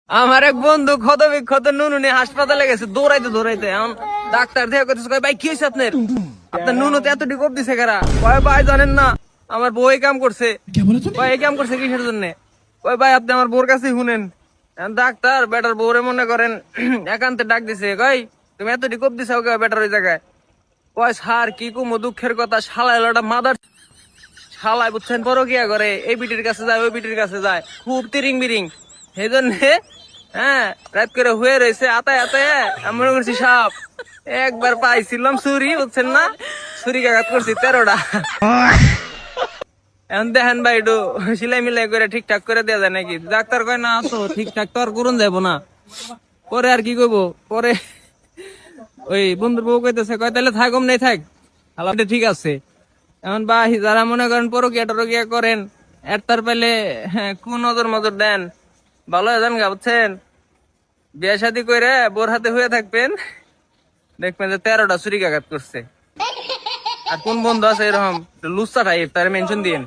আমার এক বন্ধু ক্ষত বিক্ষত নুনু নিয়ে হাসপাতালে গেছে দৌড়াইতে দৌড়াইতে এখন ডাক্তার দেখে করতেছে কয় ভাই কি হয়েছে আপনার আপনার নুনুতে এতটি কোপ দিছে কারা কয় ভাই জানেন না আমার বউ এই কাম করছে কয় এই কাম করছে কিসের জন্য কয় ভাই আপনি আমার বউর কাছে শুনেন এখন ডাক্তার বেটার বউরে মনে করেন একান্তে ডাক দিছে কয় তুমি এতটি কোপ দিছো বেটার ওই জায়গায় কয় স্যার কি কুমো দুঃখের কথা শালা এলোটা মাদার শালায় বুঝছেন পরকিয়া করে এই বিটির কাছে যায় ওই বিটির কাছে যায় খুব তিরিং বিরিং সেই জন্য হ্যাঁ রাত করে হয়ে রয়েছে আতায় আতায় আমি মনে করছি সাপ একবার পাইছিলাম ছুরি বুঝছেন না ছুরি কাঘাত করছি 13টা এখন দেখেন ভাই একটু সিলাই মিলাই করে ঠিকঠাক করে দেওয়া যায় নাকি ডাক্তার কয় না তো ঠিকঠাক তো আর করুন যাবো না পরে আর কি করবো পরে ওই বন্ধুর বউ কইতেছে কয় তাহলে থাকুম নেই থাক আলাদা ঠিক আছে এখন বা যারা মনে করেন পরকিয়া টরকিয়া করেন এর তার পেলে হ্যাঁ কোন নজর মজর দেন ভালো হয়ে যান গা বুঝছেন বিয়ে শাদী করে বোর হাতে হয়ে থাকবেন দেখবেন যে 13টা ছুরিকাঘাত করছে আর কোন বন্ধু আছে এরকম লুচ্চা টাইপ তার মেনশন দিন